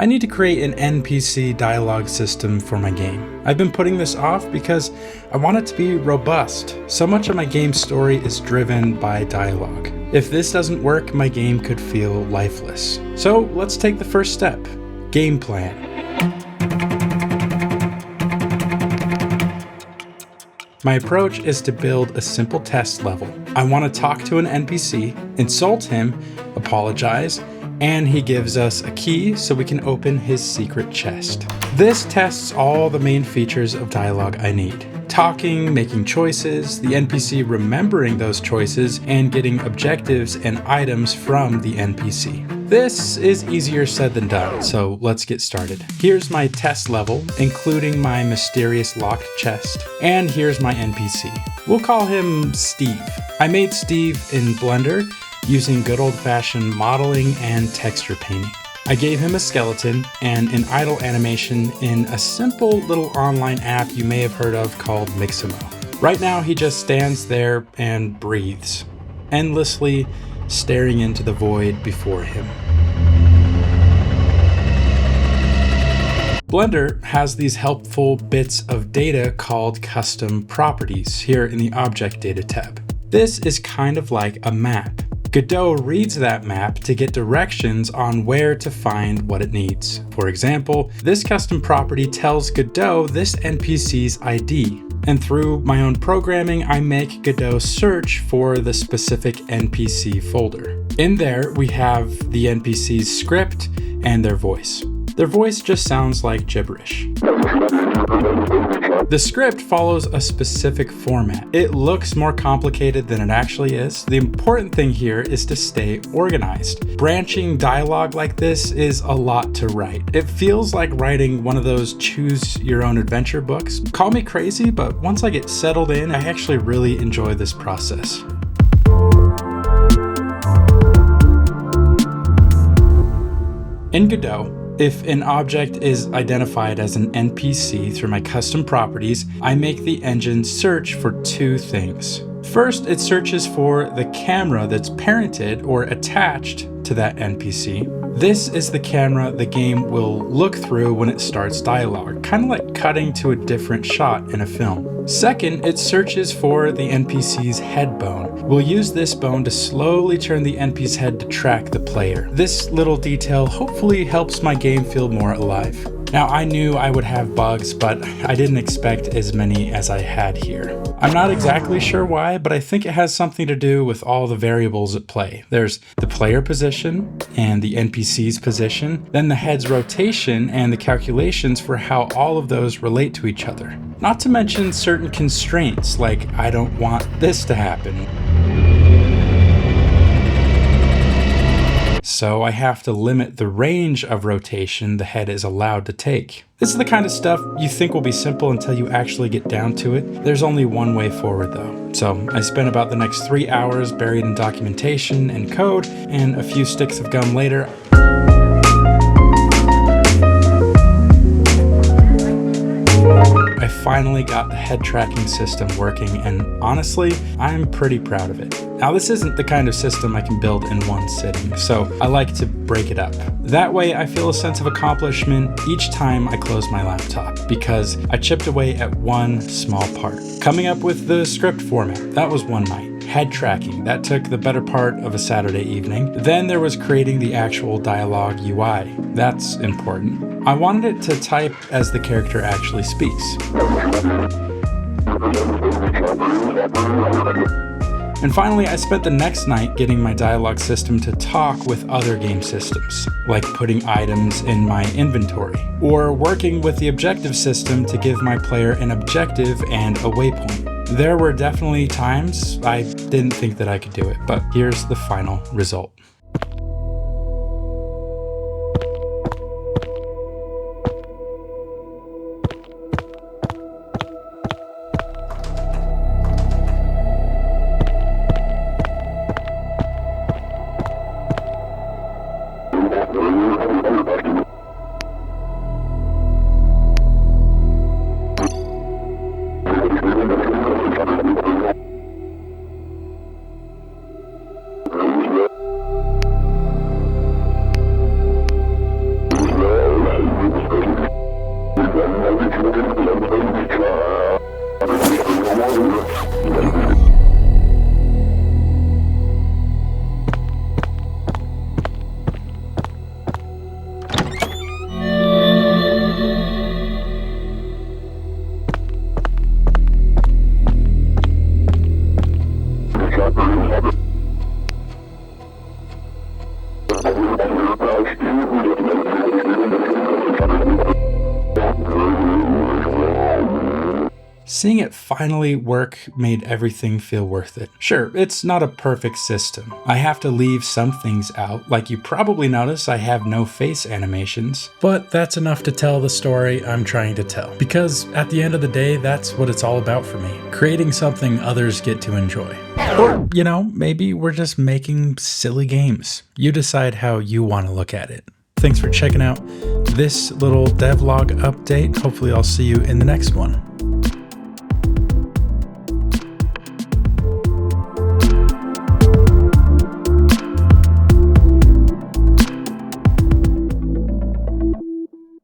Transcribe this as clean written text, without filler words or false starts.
I need to create an NPC dialogue system for my game. I've been putting this off because I want it to be robust. So much of my game's story is driven by dialogue. If this doesn't work, my game could feel lifeless. So let's take the first step. Game plan. My approach is to build a simple test level. I want to talk to an NPC, insult him, apologize, and he gives us a key so we can open his secret chest. This tests all the main features of dialogue I need. Talking, making choices, the NPC remembering those choices, and getting objectives and items from the NPC. This is easier said than done, so let's get started. Here's my test level, including my mysterious locked chest, and here's my NPC. We'll call him Steve. I made Steve in Blender using good old-fashioned modeling and texture painting. I gave him a skeleton and an idle animation in a simple little online app you may have heard of called Mixamo. Right now he just stands there and breathes, endlessly staring into the void before him. Blender has these helpful bits of data called custom properties here in the Object Data tab. This is kind of like a map. Godot reads that map to get directions on where to find what it needs. For example, this custom property tells Godot this NPC's ID, and through my own programming, I make Godot search for the specific NPC folder. In there, we have the NPC's script and their voice. Their voice just sounds like gibberish. The script follows a specific format. It looks more complicated than it actually is. The important thing here is to stay organized. Branching dialogue like this is a lot to write. It feels like writing one of those choose your own adventure books. Call me crazy, but once I get settled in, I actually really enjoy this process. In Godot, if an object is identified as an NPC through my custom properties, I make the engine search for two things. First, it searches for the camera that's parented or attached to that NPC. This is the camera the game will look through when it starts dialogue, kind of like cutting to a different shot in a film. Second, it searches for the NPC's head bone. We'll use this bone to slowly turn the NPC's head to track the player. This little detail hopefully helps my game feel more alive. Now, I knew I would have bugs, but I didn't expect as many as I had here. I'm not exactly sure why, but I think it has something to do with all the variables at play. There's the player position and the NPC's position, then the head's rotation and the calculations for how all of those relate to each other. Not to mention certain constraints, like I don't want this to happen. So I have to limit the range of rotation the head is allowed to take. This is the kind of stuff you think will be simple until you actually get down to it. There's only one way forward though. So I spent about the next 3 hours buried in documentation and code, and a few sticks of gum later, I finally got the head tracking system working, and honestly, I'm pretty proud of it. Now, this isn't the kind of system I can build in one sitting, so I like to break it up. That way, I feel a sense of accomplishment each time I close my laptop, because I chipped away at one small part. Coming up with the script format, that was one night. Head tracking, that took the better part of a Saturday evening. Then there was creating the actual dialogue UI. That's important. I wanted it to type as the character actually speaks. And finally, I spent the next night getting my dialogue system to talk with other game systems, like putting items in my inventory, or working with the objective system to give my player an objective and a waypoint. There were definitely times I didn't think that I could do it, but here's the final result. Seeing it finally work made everything feel worth it. Sure, it's not a perfect system. I have to leave some things out, like you probably notice I have no face animations, but that's enough to tell the story I'm trying to tell. Because at the end of the day, that's what it's all about for me. Creating something others get to enjoy. Or, you know, maybe we're just making silly games. You decide how you want to look at it. Thanks for checking out this little devlog update. Hopefully I'll see you in the next one.